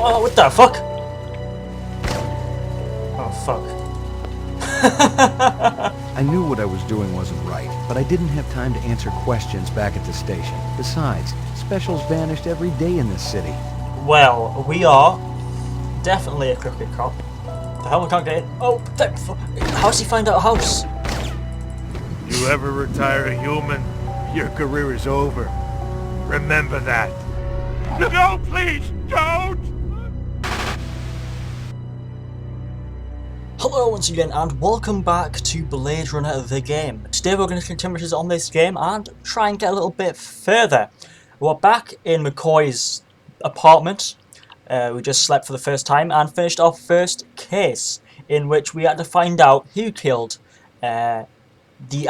Oh, what the fuck? Oh, fuck. I knew what I was doing wasn't right, but I didn't have time to answer questions back at the station. Besides, specials vanished every day in this city. Well, we are definitely a crooked cop. The hell, we can't get in. Oh, how's he find our house? You ever retire a human, your career is over. Remember that. No, please, don't! Hello once again and welcome back to Blade Runner the game. Today we're going to continue on this game and try and get a little bit further. We're back in McCoy's apartment. We just slept for the first time and finished our first case in which we had to find out who killed the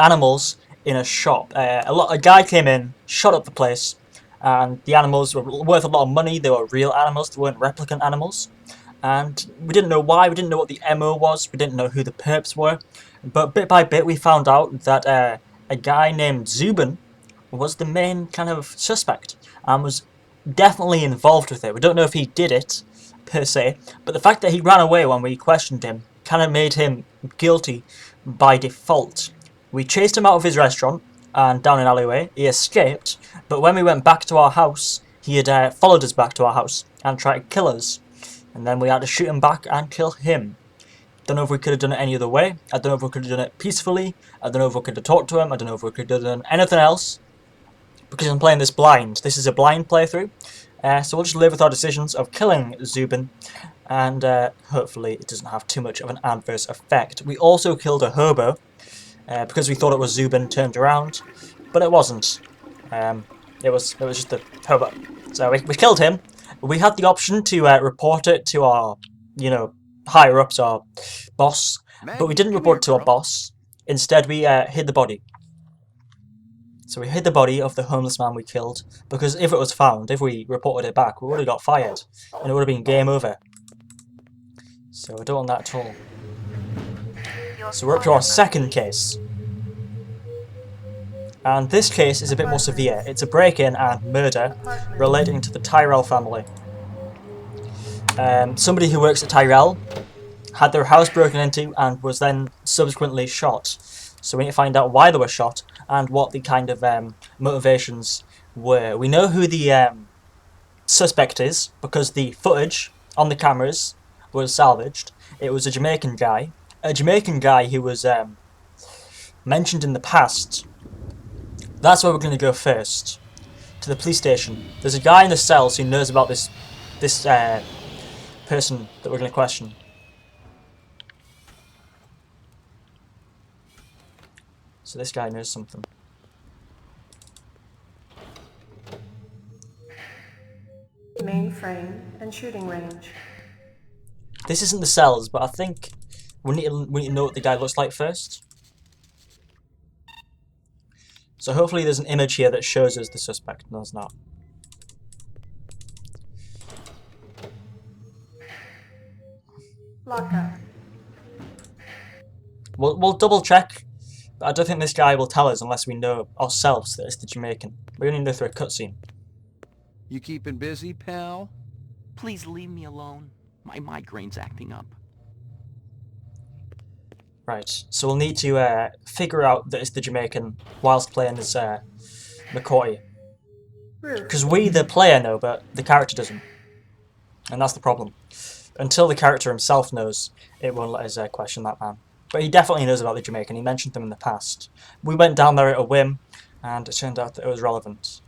animals in a shop. A guy came in, shot up the place, and the animals were worth a lot of money. They were real animals, they weren't replicant animals. And we didn't know why, we didn't know what the MO was, we didn't know who the perps were. But bit by bit we found out that a guy named Zubin was the main kind of suspect and was definitely involved with it. We don't know if he did it, per se, but the fact that he ran away when we questioned him kind of made him guilty by default. We chased him out of his restaurant and down an alleyway. He escaped, but when we went back to our house, he had followed us back to our house and tried to kill us. And then we had to shoot him back and kill him. Don't know if we could have done it any other way. I don't know if we could have done it peacefully. I don't know if we could have talked to him. I don't know if we could have done anything else. Because I'm playing this blind. This is a blind playthrough. So we'll just live with our decisions of killing Zubin. And hopefully it doesn't have too much of an adverse effect. We also killed a hobo. Because we thought it was Zubin turned around. But it wasn't. It was just a hobo. So we killed him. We had the option to report it to our, higher-ups, our boss, but we didn't report it to our boss. Instead, we hid the body. So we hid the body of the homeless man we killed, because if it was found, if we reported it back, we would have got fired, and it would have been game over. So we don't want that at all. So we're up to our second case. And this case is a bit more severe. It's a break-in and murder relating to the Tyrell family. Somebody who works at Tyrell had their house broken into and was then subsequently shot. So we need to find out why they were shot and what the kind of motivations were. We know who the suspect is because the footage on the cameras was salvaged. It was a Jamaican guy. A Jamaican guy who was mentioned in the past. That's where we're going to go first, to the police station. There's a guy in the cells who knows about this person that we're going to question. So this guy knows something. Mainframe and shooting range. This isn't the cells, but I think we need to know what the guy looks like first. So hopefully there's an image here that shows us the suspect. No, there's not. Lockup. We'll double check, but I don't think this guy will tell us unless we know ourselves that it's the Jamaican. We're going to know through a cutscene. You keeping busy, pal? Please leave me alone. My migraine's acting up. Right, so we'll need to figure out that it's the Jamaican whilst playing as McCoy. Because we, the player, know, but the character doesn't. And that's the problem. Until the character himself knows, it won't let us question that man. But he definitely knows about the Jamaican, he mentioned them in the past. We went down there at a whim, and it turned out that it was relevant.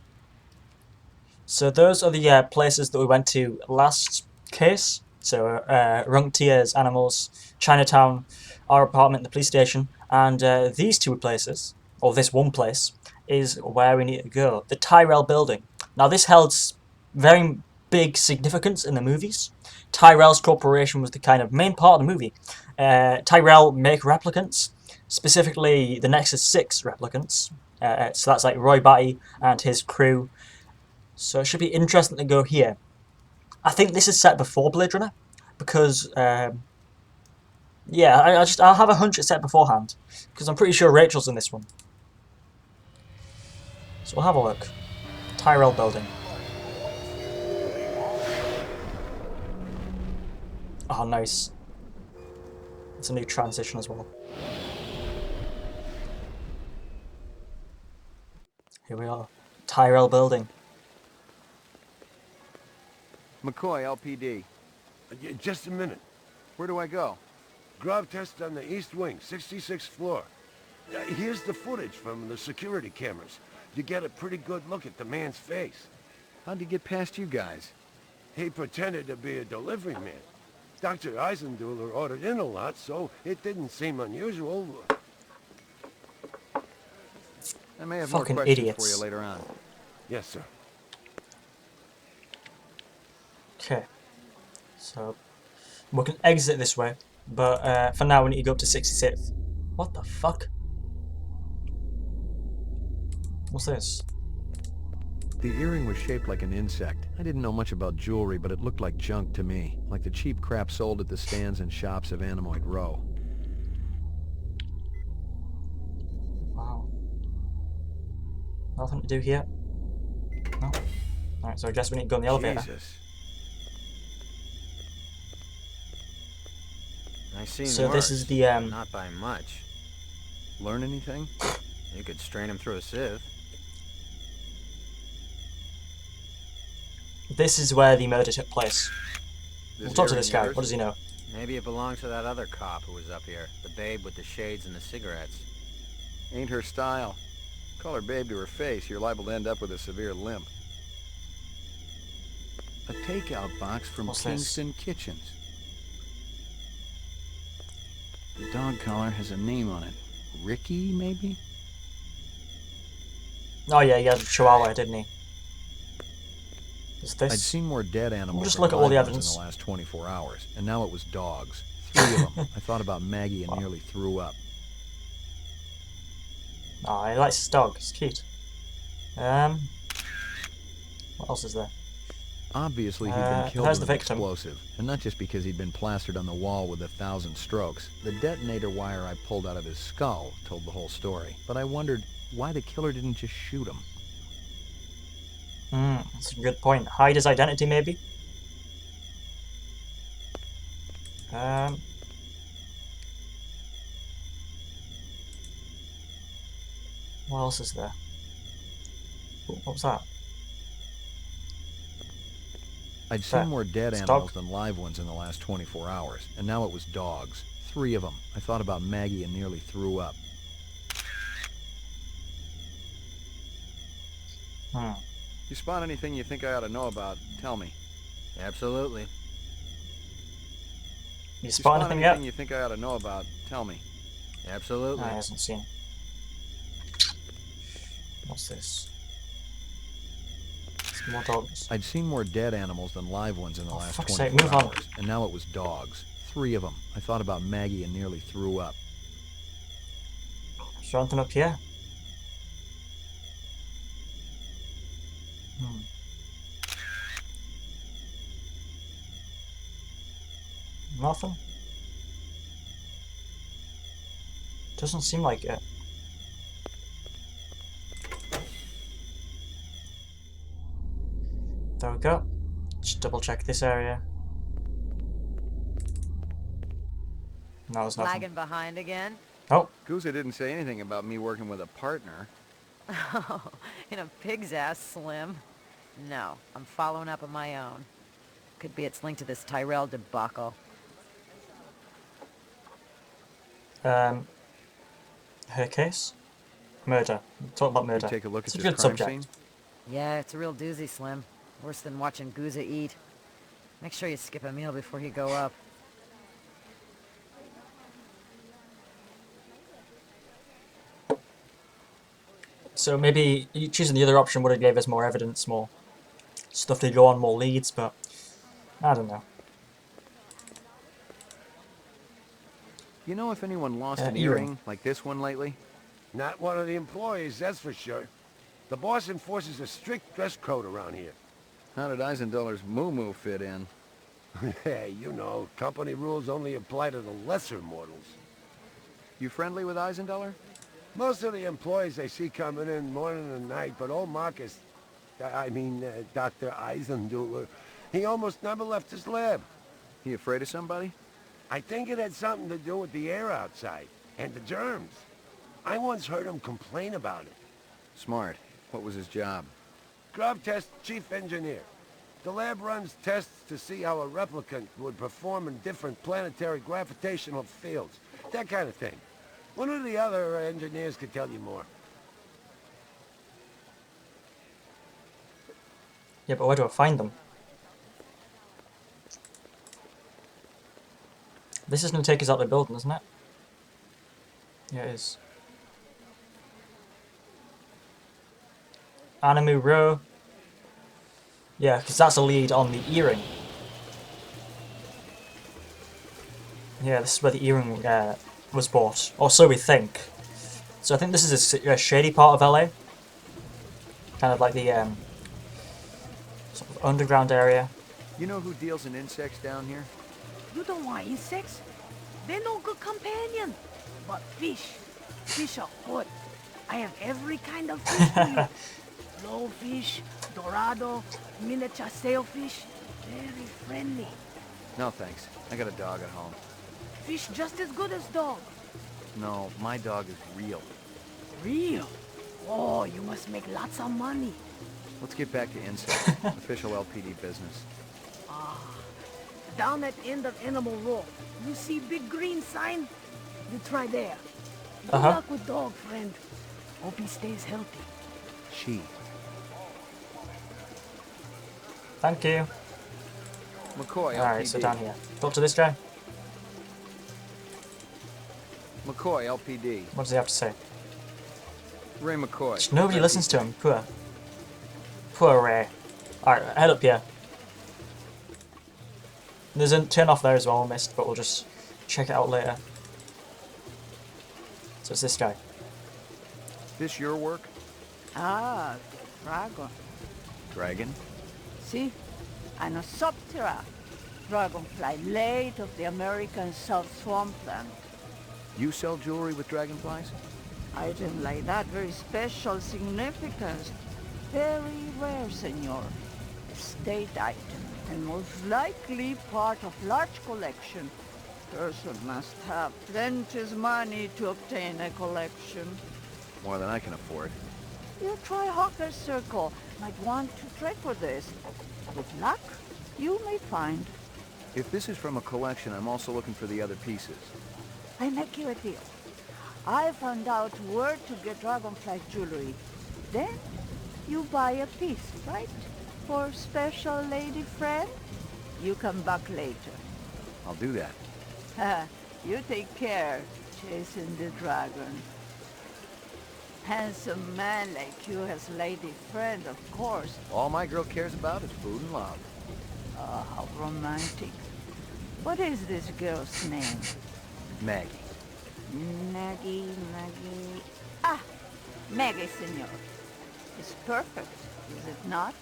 So those are the places that we went to last case. So Runktia's Animals, Chinatown, our apartment, the police station, and these two places, or this one place, is where we need to go. The Tyrell building. Now this held very big significance in the movies. Tyrell's corporation was the kind of main part of the movie. Tyrell make replicants, specifically the Nexus 6 replicants. So that's like Roy Batty and his crew. So it should be interesting to go here. I think this is set before Blade Runner, because yeah, I'll have a hunch it's set beforehand, because I'm pretty sure Rachel's in this one. So we'll have a look. Tyrell building. Oh, nice. It's a new transition as well. Here we are. Tyrell Building. McCoy, LPD. Just a minute. Where do I go? Grub test on the east wing, 66th floor. Here's the footage from the security cameras. You get a pretty good look at the man's face. How'd he get past you guys? He pretended to be a delivery man. Dr. Eisenduler ordered in a lot, so it didn't seem unusual. I may have Fucking more questions idiots. for you later on. Yes, sir. Okay. So, we can exit this way, but for now we need to go up to 66th. What the fuck? What's this? The earring was shaped like an insect. I didn't know much about jewelry, but it looked like junk to me. Like the cheap crap sold at the stands and shops of Animoid Row. Wow. Nothing to do here? No? Alright, so I guess we need to go in the elevator. Jesus. I seen So worse, this is the, not by much. Learn anything? You could strain him through a sieve. This is where the murder took place. This We'll talk to earring this guy. yours? What does he know? Maybe it belonged to that other cop who was up here. The babe with the shades and the cigarettes. Ain't her style. Call her babe to her face, you're liable to end up with a severe limp. A takeout box from What's this? Kingston Kitchens. The dog collar has a name on it. Ricky, maybe? Oh yeah, he had a chihuahua, didn't he? Is I'd this? seen more dead animals just than look at all the live ones evidence. in the last 24 hours, and now it was dogs. 3 of them. I thought about Maggie and Wow. nearly threw up. Oh, he likes his dog. It's cute. What else is there? Obviously, he'd been killed there's with the an victim. explosive, and not just because he'd been plastered on the wall with 1,000 strokes. The detonator wire I pulled out of his skull told the whole story, but I wondered why the killer didn't just shoot him. That's a good point. Hide his identity, maybe? What else is there? Ooh, what was that? I'd seen That- more dead it's animals dog. than live ones in the last 24 hours, and now it was dogs. 3 of them. I thought about Maggie and nearly threw up. You spot anything you think I ought to know about, tell me. Absolutely. You spot anything yet? you think I ought to know about, tell me. Absolutely. No, he hasn't seen. What's this? Some more dogs. I'd seen more dead animals than live ones in the Oh, last fuck's 24 sake, move on. hours, and now it was dogs. 3 of them. I thought about Maggie and nearly threw up. Is there anything up here? Nothing? Doesn't seem like it. There we go. Just double check this area. No, there's nothing. Lagging behind again? Oh, Gouza didn't say anything about me working with a partner. Oh, in a pig's ass, Slim. No, I'm following up on my own. Could be it's linked to this Tyrell debacle. her case? Murder. Talk about You murder. take a look It's at a this good crime subject. scene? Yeah, it's a real doozy, Slim. Worse than watching Gouza eat. Make sure you skip a meal before you go up. So maybe choosing the other option would have gave us more evidence, more stuff to go on, more leads, but I don't know. You know if anyone lost an earring. earring like this one lately? Not one of the employees, that's for sure. The boss enforces a strict dress code around here. How did Eisendollars moo-moo fit in? Hey, you know, company rules only apply to the lesser mortals. You friendly with Eisendollar? Most of the employees I see coming in morning and night, but old Marcus, Dr. Eisenduler, he almost never left his lab. He afraid of somebody? I think it had something to do with the air outside, and the germs. I once heard him complain about it. Smart. What was his job? Grub test chief engineer. The lab runs tests to see how a replicant would perform in different planetary gravitational fields. That kind of thing. One of the other engineers could tell you more. Yeah, but where do I find them? This is going to take us out of the building, isn't it? Yeah, it is. Animu Row. Yeah, because that's a lead on the earring. Yeah, this is where the earring was bought. Or so we think. So I think this is a shady part of LA. Kind of like the sort of underground area. You know who deals in insects down here? You don't want insects? They're no good companion. But fish. Fish are good. I have every kind of fish for you. Blowfish, dorado, miniature sailfish. Very friendly. No, thanks. I got a dog at home. Fish just as good as dog. No, my dog is real. Real? Oh, you must make lots of money. Let's get back to insects. Official LPD business. Down at end of Animal Row, you see big green sign? You try there. Good luck with dog, friend. Hope he stays healthy. She. Thank you. McCoy, LPD. Alright, so down here. Talk to this guy. McCoy, LPD. What does he have to say? Ray McCoy. Just nobody listens to him. Poor. Poor Ray. Alright, head up here. There's a turn off there as well, missed, but we'll just check it out later. So it's this guy. This your work? Ah, dragon. Dragon? See? Anosoptera. Dragonfly late of the American South Swampland. You sell jewelry with dragonflies? Item like that, very special significance. Very rare, senor. Estate item, and most likely part of large collection. Person must have plenty money to obtain a collection. More than I can afford. You try Hawker's Circle. Might want to trade for this. With luck, you may find. If this is from a collection, I'm also looking for the other pieces. I make you a deal. I found out where to get dragonfly jewelry. Then, you buy a piece, right? For special lady friend? You come back later. I'll do that. You take care, chasing the dragon. Handsome man like you has lady friend, of course. All my girl cares about is food and love. Oh, how romantic. What is this girl's name? Maggie. Maggie. Ah, Maggie, senor. It's perfect, is it not?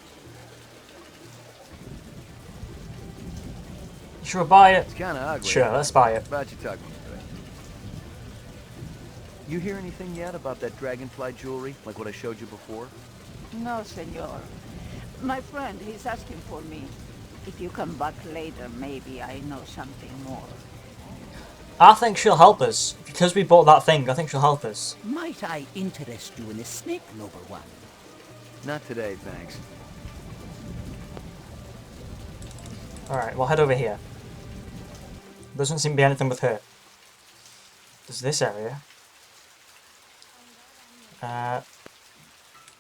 Should we buy it? It's kind of ugly. Sure, let's buy it. But you talk me into it. You hear anything yet about that dragonfly jewelry, like what I showed you before? No, senor. My friend, he's asking for me. If you come back later, maybe I know something more. I think she'll help us. Because we bought that thing, I think she'll help us. Might I interest you in a snake lover one? Not today, thanks. Alright, we'll head over here. Doesn't seem to be anything with her. There's this area.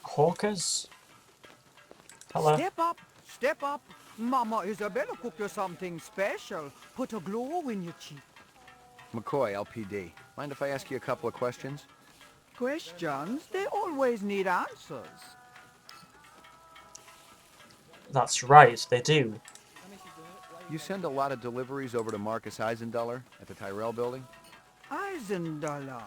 Hawkers? Hello. Step up. Mama Isabella cook you something special. Put a glow in your cheek. McCoy, LPD. Mind if I ask you a couple of questions? Questions? They always need answers. That's right, they do. You send a lot of deliveries over to Marcus Eisendaler at the Tyrell building? Eisendaler.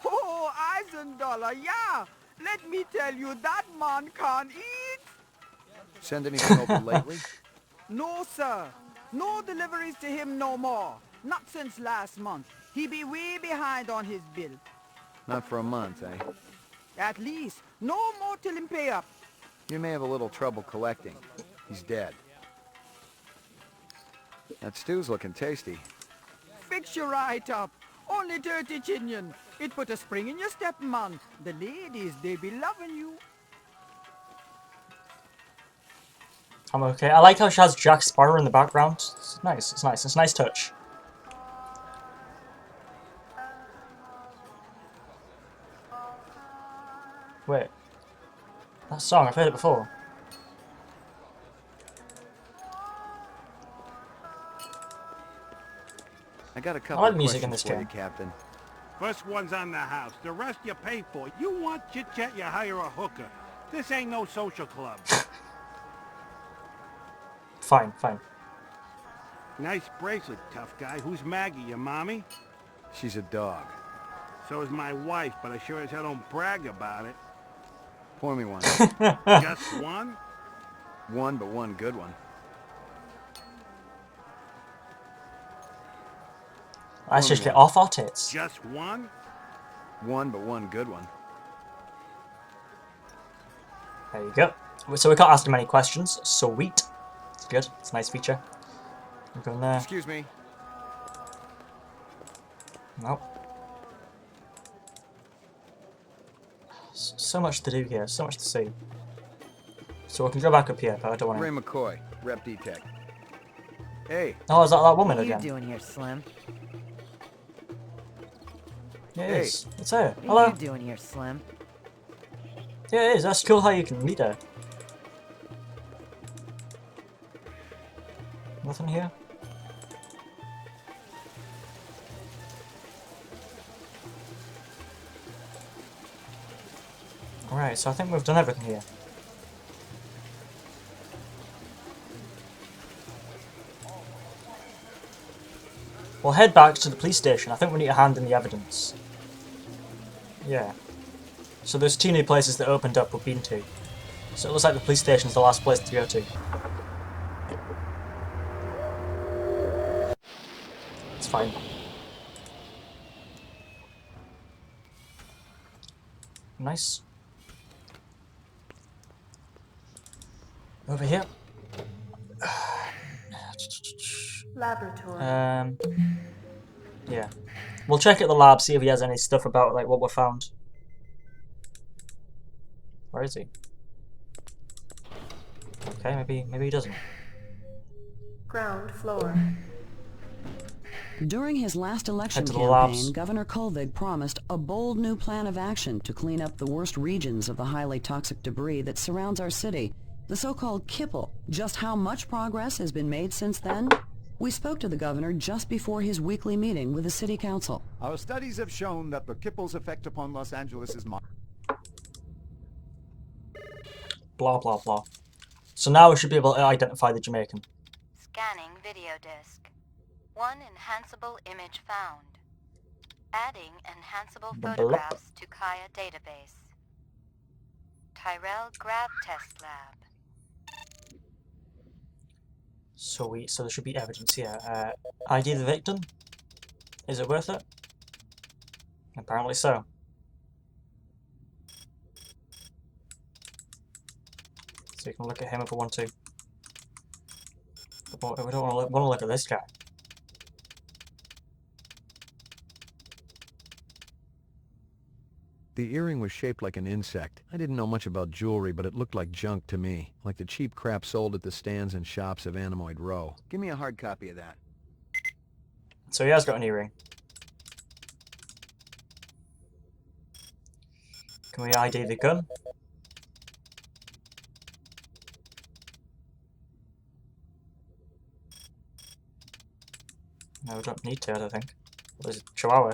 Oh, Eisendaler, yeah. Let me tell you, that man can't eat. Send anything over lately? No, sir. No deliveries to him no more. Not since last month. He be way behind on his bill. Not for a month, eh? At least. No more till him pay up. You may have a little trouble collecting. He's dead. That stew's looking tasty. Fix you right up. Only dirty chinion. It put a spring in your step, man. The ladies, they be loving you. I'm okay. I like how she has Jack Sparrow in the background. It's nice. It's nice. It's a nice touch. Wait. That song, I've heard it before. I got a I couple like of music in questions this for you, game. Captain. First one's on the house. The rest you pay for. You want chit-chat, you hire a hooker. This ain't no social club. Fine, fine. Nice bracelet, tough guy. Who's Maggie, your mommy? She's a dog. So is my wife, but I sure as hell don't brag about it. Pour me one. Just one? One, but one good one. Let's just get off our tits. Just one? One, but one good one. There you go. So we can't ask him any questions. Sweet. It's good. It's a nice feature. We're going there. Excuse me. Nope. So much to do here. So much to see. So we can go back up here, but I don't want Ray to. McCoy, Rep Detect. Hey. Oh, is that woman What are you again? doing here, Slim? Yeah, it Hey. is. It's her. What Hello. are you doing here, Slim? Yeah, it is. That's cool how you can meet her. Nothing here? Alright, so I think we've done everything here. We'll head back to the police station. I think we need to hand in the evidence. Yeah. So there's 2 new places that opened up we've been to. So it looks like the police station's the last place to go to. It's fine. Nice. Over here. Laboratory. Yeah. We'll check at the lab, see if he has any stuff about like what we found. Where is he? Okay, maybe he doesn't. Ground floor. During his last election Head to the labs. campaign, Governor Kolvig promised a bold new plan of action to clean up the worst regions of the highly toxic debris that surrounds our city, the so-called kipple. Just how much progress has been made since then? We spoke to the governor just before his weekly meeting with the city council. Our studies have shown that the kipple's effect upon Los Angeles is Blah blah blah. So now we should be able to identify the Jamaican. Scanning video disk. One enhanceable image found. Adding enhanceable photographs to Kaya database. Tyrell Grab Test Lab. Sweet, so there should be evidence here. ID the victim? Is it worth it? Apparently so. So you can look at him if we want to. But we don't want to look at this guy. The earring was shaped like an insect. I didn't know much about jewelry, but it looked like junk to me. Like the cheap crap sold at the stands and shops of Animoid Row. Give me a hard copy of that. So he has got an earring. Can we ID the gun? No, we don't need to, I don't think. There's a chihuahua.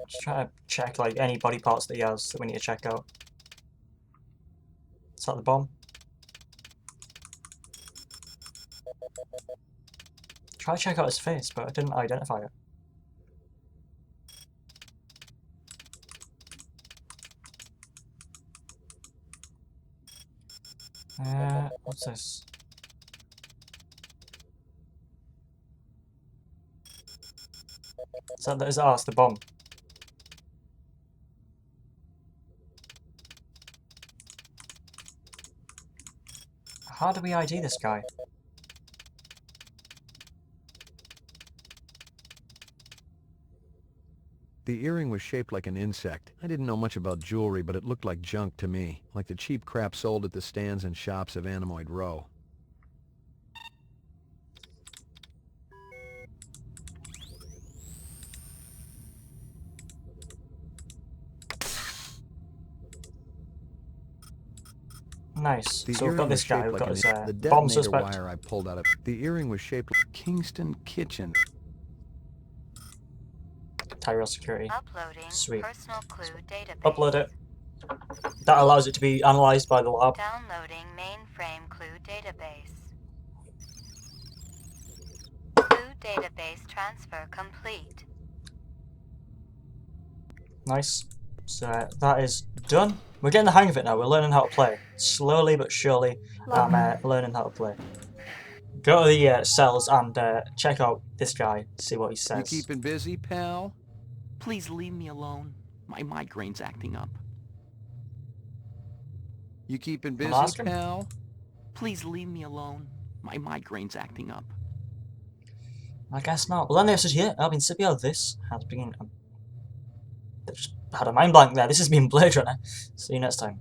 Just trying to check like any body parts that he has that we need to check out. Is that the bomb? Try to check out his face, but I didn't identify it. What's this? Is that it's the bomb. How do we ID this guy? The earring was shaped like an insect. I didn't know much about jewelry, but it looked like junk to me, like the cheap crap sold at the stands and shops of Animoid Row. Nice. The So we've got earring this was guy. shaped We've like got an his the bomb detonator suspect. wire I pulled out of. The earring was shaped like Kingston Kitchen. Tyrell security. Uploading Sweet. personal clue database. Upload it. That allows it to be analysed by the lab. Downloading mainframe clue database. Clue database transfer complete. Nice. So that is done. We're getting the hang of it now. We're learning how to play. Slowly but surely, I'm learning how to play. Go to the cells and check out this guy. See what he says. You keeping busy, pal? Please leave me alone. My migraine's acting up. You keeping I'll busy, ask him. pal? Please leave me alone. My migraine's acting up. I guess not. Well, anyway, says here, I've been Scipio. This has been. Just had a mind blank there. This has been Blade Runner. See you next time.